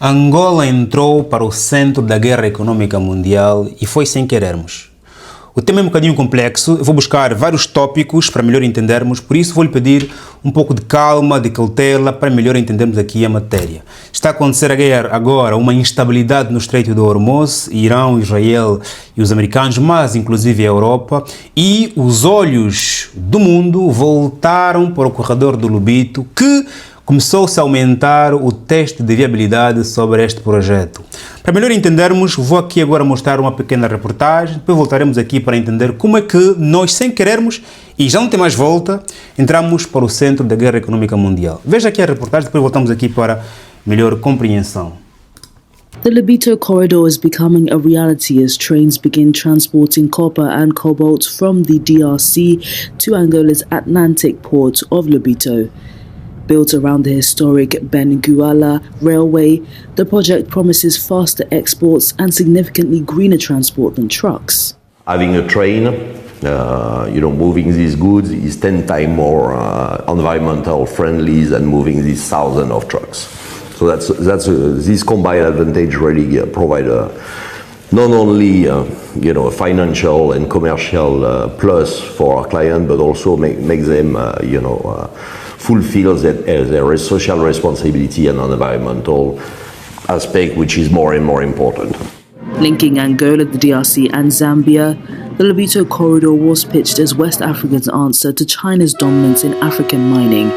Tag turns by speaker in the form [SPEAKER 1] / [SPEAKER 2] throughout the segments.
[SPEAKER 1] Angola entrou para o centro da guerra econômica mundial e foi sem querermos. O tema é um bocadinho complexo, eu vou buscar vários tópicos para melhor entendermos, por isso vou-lhe pedir um pouco de calma, de cautela, para melhor entendermos aqui a matéria. Está a acontecer agora uma instabilidade no Estreito do Hormuz, Irão, Israel e os americanos, mas inclusive a Europa, e os olhos do mundo voltaram para o corredor do Lobito, que começou-se a aumentar o teste de viabilidade sobre este projeto. Para melhor entendermos, vou aqui agora mostrar uma pequena reportagem, depois voltaremos aqui para entender como é que nós, sem querermos, e já não tem mais volta, entramos para o centro da guerra econômica mundial. Veja aqui a reportagem, depois voltamos aqui para melhor compreensão.
[SPEAKER 2] The Lobito Corridor is becoming a reality as trains begin transporting copper and cobalt from the DRC to Angola's Atlantic port of Lobito. Built around the historic Benguela Railway, the project promises faster exports and significantly greener transport than trucks.
[SPEAKER 3] Having a train, moving these goods is 10 times more environmental friendly than moving these thousands of trucks. So this combined advantage really provide not only a financial and commercial plus for our client, but also make them fulfill their social responsibility and environmental aspect, which is more and more important.
[SPEAKER 2] Linking Angola, the DRC and Zambia, the Lobito Corridor was pitched as West Africa's answer to China's dominance in African mining.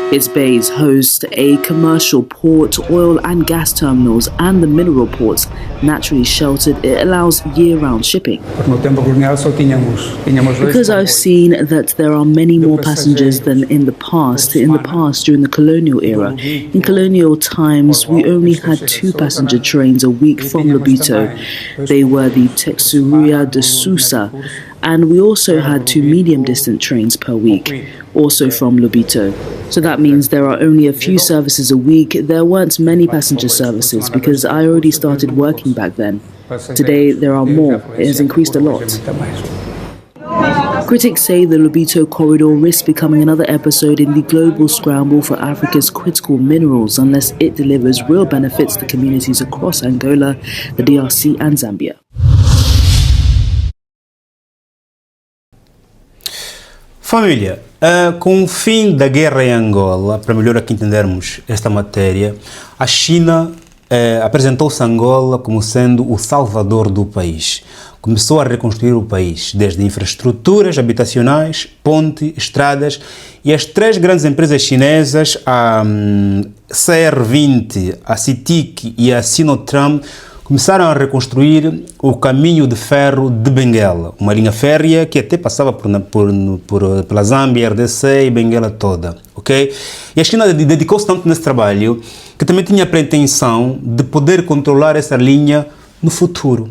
[SPEAKER 2] Its bays host a commercial port, oil and gas terminals, and the mineral ports. Naturally sheltered, it allows year-round shipping. Because I've seen that there are many more passengers than in the past. In the past, during the colonial era, in colonial times, we only had 2 passenger trains a week from Lobito. They were the Texuria de Sousa, and we also had 2 medium-distance trains per week, also from Lobito. So that means there are only a few services a week. There weren't many passenger services because I already started working back then. Today there are more. It has increased a lot. Critics say the Lobito Corridor risks becoming another episode in the global scramble for Africa's critical minerals unless it delivers real benefits to communities across Angola, the DRC and Zambia.
[SPEAKER 1] Família, com o fim da guerra em Angola, para melhor aqui entendermos esta matéria, a China apresentou-se a Angola como sendo o salvador do país. Começou a reconstruir o país, desde infraestruturas habitacionais, pontes, estradas, e as 3 grandes empresas chinesas, a CR20, a CITIC e a Sinotram, começaram a reconstruir o caminho de ferro de Benguela, uma linha férrea que até passava pela Zâmbia, RDC e Benguela toda, ok? E a China dedicou-se tanto nesse trabalho que também tinha a pretensão de poder controlar essa linha no futuro.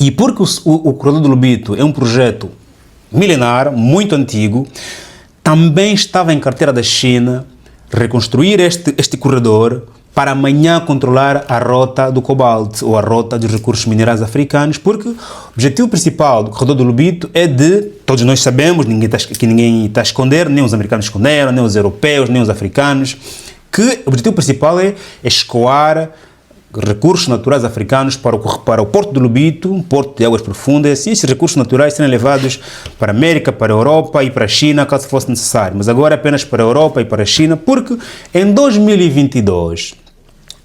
[SPEAKER 1] E porque o Corredor do Lobito é um projeto milenar, muito antigo, também estava em carteira da China reconstruir este corredor para amanhã controlar a rota do cobalto ou a rota dos recursos minerais africanos, porque o objetivo principal do Corredor do Lobito é de, todos nós sabemos, ninguém está a esconder, nem os americanos esconderam, nem os europeus, nem os africanos, que o objetivo principal é escoar recursos naturais africanos para o Porto do Lobito, um porto de águas profundas, e esses recursos naturais serem levados para a América, para a Europa e para a China, caso fosse necessário. Mas agora apenas para a Europa e para a China, porque em 2022...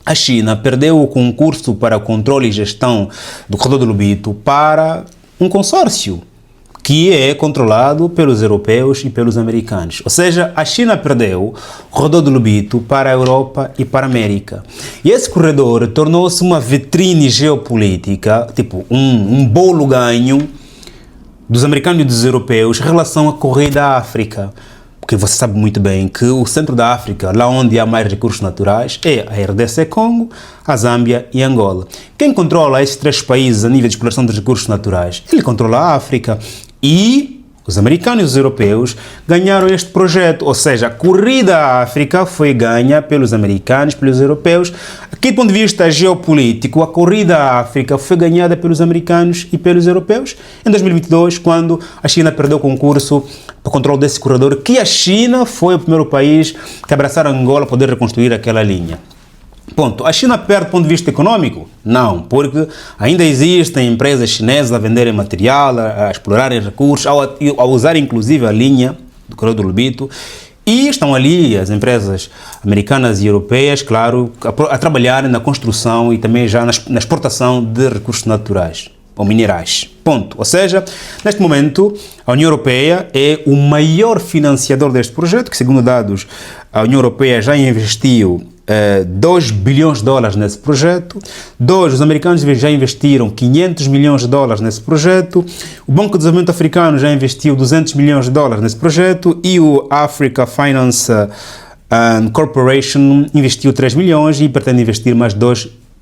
[SPEAKER 1] a China perdeu o concurso para o controle e gestão do Corredor do Lobito para um consórcio que é controlado pelos europeus e pelos americanos. Ou seja, a China perdeu o Corredor do Lobito para a Europa e para a América. E esse corredor tornou-se uma vitrine geopolítica, tipo um bolo ganho dos americanos e dos europeus em relação à corrida à África. Porque você sabe muito bem que o centro da África, lá onde há mais recursos naturais, é a RDC Congo, a Zâmbia e Angola. Quem controla esses 3 países a nível de exploração dos recursos naturais? Ele controla a África. E os americanos e os europeus ganharam este projeto, ou seja, a corrida à África foi ganha pelos americanos, pelos europeus. Aqui, do ponto de vista geopolítico, a corrida à África foi ganhada pelos americanos e pelos europeus em 2022, quando a China perdeu o concurso para o controle desse corredor, que a China foi o primeiro país que abraçaram Angola para poder reconstruir aquela linha. Ponto. A China perde do ponto de vista econômico? Não, porque ainda existem empresas chinesas a venderem material, a explorarem recursos, a usar inclusive a linha do Corredor do Lobito, e estão ali as empresas americanas e europeias, claro, a trabalharem na construção e também já na exportação de recursos naturais ou minerais. Ponto. Ou seja, neste momento, a União Europeia é o maior financiador deste projeto, que segundo dados, a União Europeia já investiu 2 bilhões de dólares nesse projeto. Os americanos já investiram 500 milhões de dólares nesse projeto. O Banco de Desenvolvimento Africano já investiu 200 milhões de dólares nesse projeto e o Africa Finance Corporation investiu 3 milhões e pretende investir mais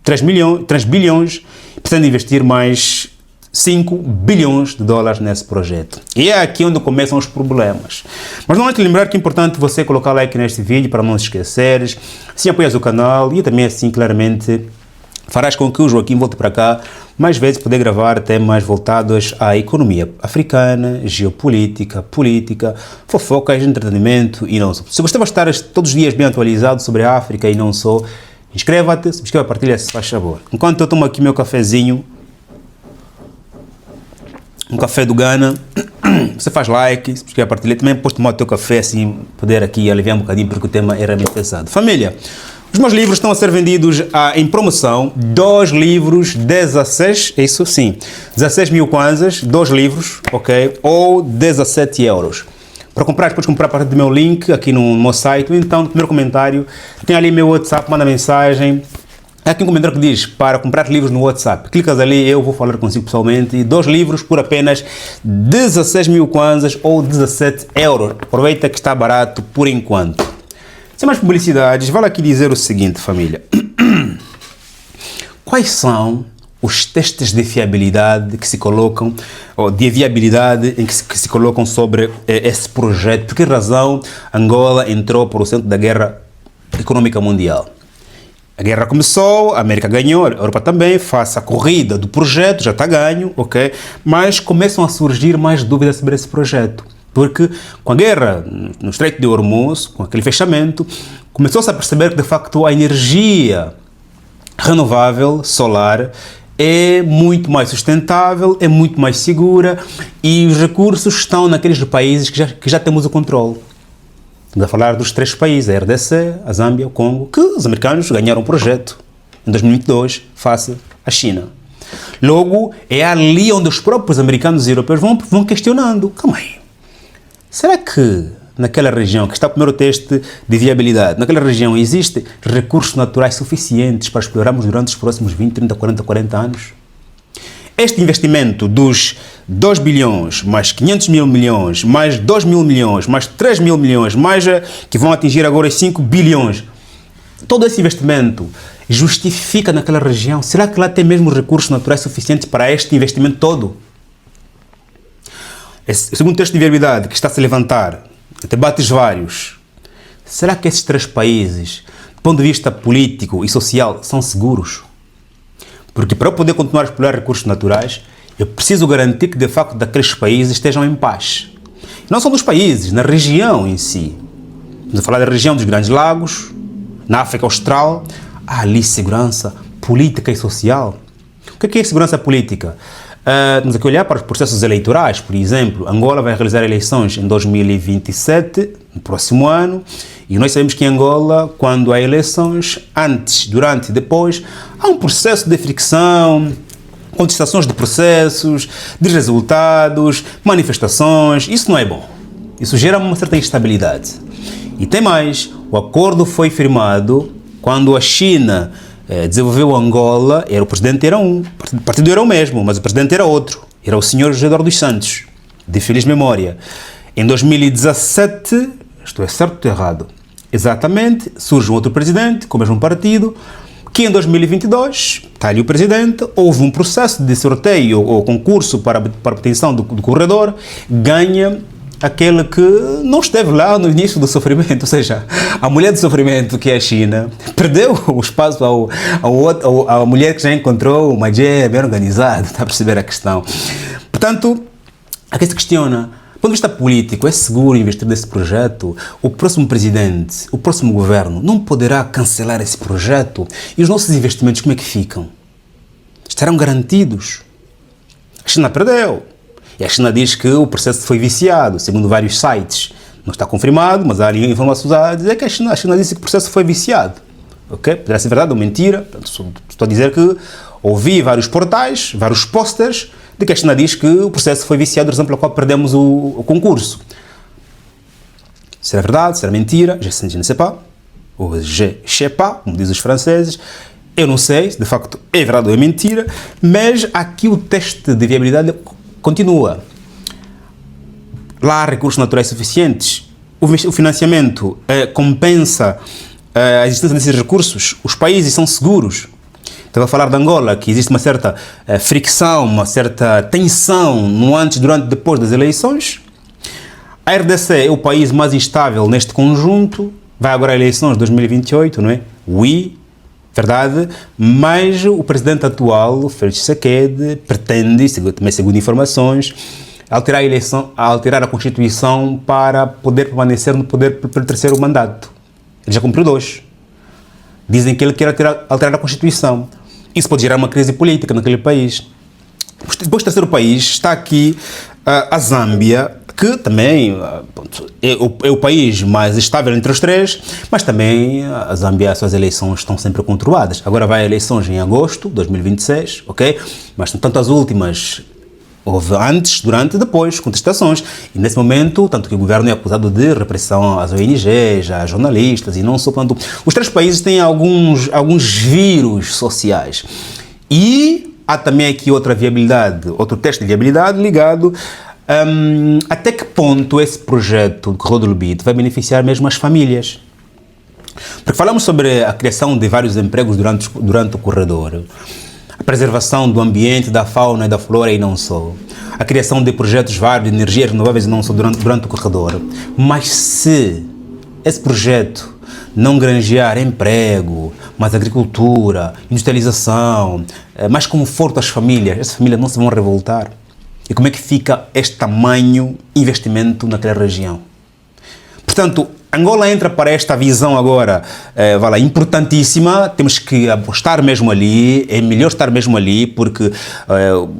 [SPEAKER 1] 3 bilhões, pretende investir mais 5 bilhões de dólares nesse projeto. E é aqui onde começam os problemas. Mas não é te lembrar que é importante você colocar like neste vídeo para não se esqueceres, assim apoias o canal e também assim claramente farás com que o Joaquim volte para cá mais vezes poder gravar temas voltados à economia africana, geopolítica, política, fofocas, entretenimento e não só. Se você vai estar todos os dias bem atualizado sobre a África e não só, inscreva-te, subscreva, partilha se faz favor. Enquanto eu tomo aqui meu cafezinho, um café do Ghana, você faz like, subscreve, partilha, também pode tomar o teu café assim, poder aqui aliviar um bocadinho porque o tema era bem pesado. Família, os meus livros estão a ser vendidos em promoção, 2 livros, 16, é isso sim, 16 mil kwanzas, 2 livros, ok, ou 17 euros. Para comprar, podes comprar a partir do meu link aqui no meu site, ou então no primeiro comentário, tem ali meu WhatsApp, manda mensagem. Há aqui um comentário que diz, para comprar livros no WhatsApp, clicas ali, eu vou falar consigo pessoalmente, e 2 livros por apenas 16 mil kwanzas ou 17 euros. Aproveita que está barato por enquanto. Sem mais publicidades, vale aqui dizer o seguinte, família. Quais são os testes de fiabilidade que se colocam, ou de viabilidade em que se colocam sobre esse projeto? Por que razão Angola entrou para o centro da guerra econômica mundial? A guerra começou, a América ganhou, a Europa também, faz a corrida do projeto, já está ganho, ok? Mas começam a surgir mais dúvidas sobre esse projeto. Porque com a guerra no Estreito de Hormuz, com aquele fechamento, começou-se a perceber que de facto a energia renovável, solar, é muito mais sustentável, é muito mais segura e os recursos estão naqueles países que já temos o controle. Estamos a falar dos 3 países, a RDC, a Zâmbia, o Congo, que os americanos ganharam o projeto em 2022 face à China. Logo, é ali onde os próprios americanos e europeus vão questionando. Calma aí, será que naquela região, que está o primeiro teste de viabilidade, naquela região existem recursos naturais suficientes para explorarmos durante os próximos 20, 30, 40 anos? Este investimento dos 2 bilhões, mais 500 mil milhões, mais 2 mil milhões, mais 3 mil milhões, mais que vão atingir agora os 5 bilhões, todo esse investimento justifica naquela região? Será que lá tem mesmo recursos naturais suficientes para este investimento todo? Esse segundo teste de viabilidade que está a se levantar, debates vários, será que esses 3 países, do ponto de vista político e social, são seguros? Porque para eu poder continuar a explorar recursos naturais, eu preciso garantir que de facto daqueles países estejam em paz. Não só dos países, na região em si. Vamos falar da região dos Grandes Lagos, na África Austral, há ali segurança política e social. O que é segurança política? Temos aqui a olhar para os processos eleitorais, por exemplo. Angola vai realizar eleições em 2027, no próximo ano, e nós sabemos que em Angola, quando há eleições, antes, durante e depois, há um processo de fricção, contestações de processos, de resultados, manifestações. Isso não é bom. Isso gera uma certa instabilidade. E tem mais, o acordo foi firmado quando a China desenvolveu Angola, o presidente era o partido era o mesmo, mas o presidente era outro, era o senhor José Eduardo dos Santos, de feliz memória. Em 2017, estou certo ou errado? Exatamente, surge um outro presidente com o mesmo partido, que em 2022, está ali o presidente, houve um processo de sorteio ou concurso para obtenção do corredor, ganha aquele que não esteve lá no início do sofrimento, ou seja, a mulher do sofrimento, que é a China, perdeu o espaço à mulher que já encontrou uma mulher bem organizada, está a perceber a questão. Portanto, aqui se questiona, Do ponto de vista político, é seguro investir nesse projeto? O próximo presidente, o próximo governo, não poderá cancelar esse projeto? E os nossos investimentos, como é que ficam? Estarão garantidos? A China perdeu. E a China diz que o processo foi viciado, segundo vários sites. Não está confirmado, mas há ali informações a dizer que a China disse que o processo foi viciado. Ok? Poderá ser verdade ou mentira. Estou a dizer que ouvi vários portais, vários posters, de que a China diz que o processo foi viciado, razão pela qual perdemos o concurso. Será verdade? Será mentira? Je ne sais pas. Ou je sais pas, como dizem os franceses. Eu não sei se de facto é verdade ou é mentira, mas aqui o teste de viabilidade continua. Lá há recursos naturais suficientes. O financiamento compensa a existência desses recursos. Os países são seguros. Estava a falar de Angola, que existe uma certa fricção, uma certa tensão no antes, durante e depois das eleições. A RDC é o país mais instável neste conjunto. Vai agora a eleições de 2028, não é? Oui, verdade. Mas o presidente atual, Félix Tshisekedi, pretende, também segundo informações, alterar a Constituição para poder permanecer no poder pelo terceiro mandato. Ele já cumpriu 2. Dizem que ele quer alterar a Constituição. Isso pode gerar uma crise política naquele país. Depois, o terceiro país está aqui a Zâmbia, que também é o país mais estável entre os três, mas também a Zâmbia, as suas eleições estão sempre controladas. Agora vai a eleições em agosto de 2026, ok? Mas tanto as últimas, houve antes, durante e depois contestações. E nesse momento, tanto que o governo é acusado de repressão às ONGs, a jornalistas e não só. Tanto, os três países têm alguns vírus sociais. E há também aqui outra viabilidade, outro teste de viabilidade ligado até que ponto esse projeto do Corredor do Lobito vai beneficiar mesmo as famílias. Porque falamos sobre a criação de vários empregos durante o corredor. A preservação do ambiente, da fauna e da flora e não só. A criação de projetos vários de energias renováveis e não só durante o corredor. Mas se esse projeto não granjear emprego, mais agricultura, industrialização, mais conforto às famílias, essas famílias não se vão revoltar. E como é que fica este tamanho investimento naquela região? Portanto, Angola entra para esta visão agora, importantíssima. Temos que apostar mesmo ali, é melhor estar mesmo ali, porque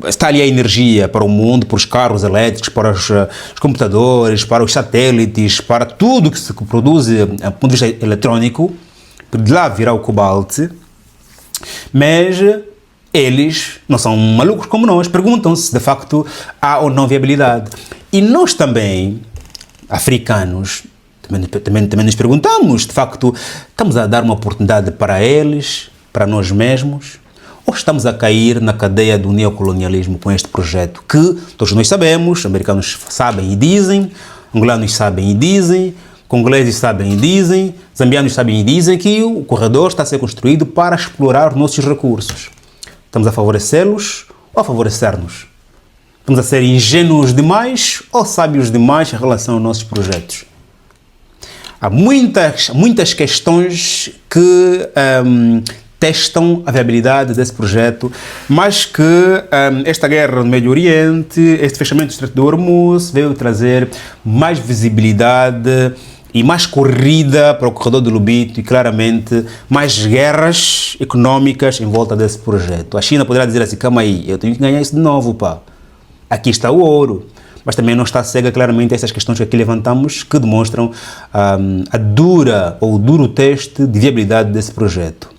[SPEAKER 1] está ali a energia para o mundo, para os carros elétricos, para os computadores, para os satélites, para tudo que se produz do ponto de vista eletrónico. De lá virá o cobalto, mas eles não são malucos como nós, perguntam-se se de facto há ou não viabilidade. E nós também, africanos, também nos perguntamos, de facto, estamos a dar uma oportunidade para eles, para nós mesmos, ou estamos a cair na cadeia do neocolonialismo com este projeto que todos nós sabemos, americanos sabem e dizem, angolanos sabem e dizem, congoleses sabem e dizem, zambianos sabem e dizem que o corredor está a ser construído para explorar os nossos recursos. Estamos a favorecê-los ou a favorecer-nos? Estamos a ser ingênuos demais ou sábios demais em relação aos nossos projetos? Há muitas questões que testam a viabilidade desse projeto, mas que esta guerra no Médio Oriente, este fechamento do Estreito de Hormuz veio trazer mais visibilidade e mais corrida para o Corredor do Lobito e claramente mais guerras económicas em volta desse projeto. A China poderá dizer assim, calma aí, eu tenho que ganhar isso de novo, pá. Aqui está o ouro. Mas também não está cega claramente essas questões que aqui levantamos que demonstram a dura ou o duro teste de viabilidade desse projeto.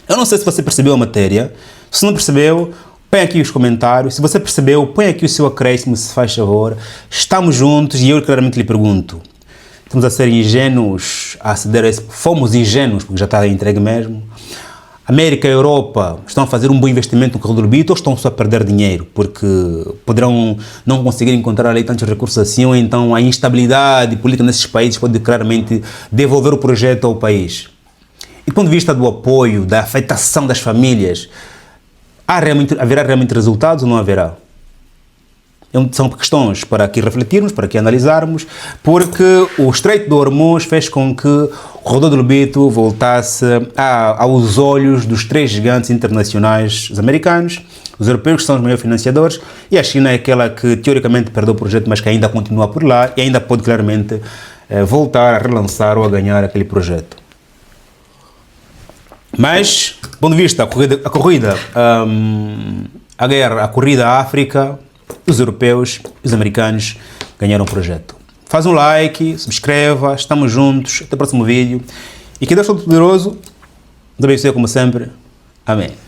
[SPEAKER 1] Eu não sei se você percebeu a matéria. Se não percebeu, põe aqui os comentários. Se você percebeu, põe aqui o seu acréscimo, se faz favor. Estamos juntos e eu claramente lhe pergunto. Estamos a ser ingênuos a aceder a esse... Fomos ingênuos, porque já está entregue mesmo. América e Europa estão a fazer um bom investimento no Corredor do Lobito ou estão só a perder dinheiro? Porque poderão não conseguir encontrar ali tantos recursos assim, ou então a instabilidade política nesses países pode claramente devolver o projeto ao país. E do ponto de vista do apoio, da afetação das famílias, haverá realmente resultados ou não haverá? são questões para aqui refletirmos, para aqui analisarmos, porque o Estreito de Hormuz fez com que o corredor do Lobito voltasse aos olhos dos três gigantes internacionais, os americanos, os europeus, que são os maiores financiadores, e a China é aquela que teoricamente perdeu o projeto, mas que ainda continua por lá e ainda pode claramente voltar a relançar ou a ganhar aquele projeto. Mas, do ponto de vista, a corrida à África, os europeus e os americanos ganharam o projeto. Faz um like, subscreva, estamos juntos, até o próximo vídeo. E que Deus Todo-Poderoso nos abençoe como sempre. Amém.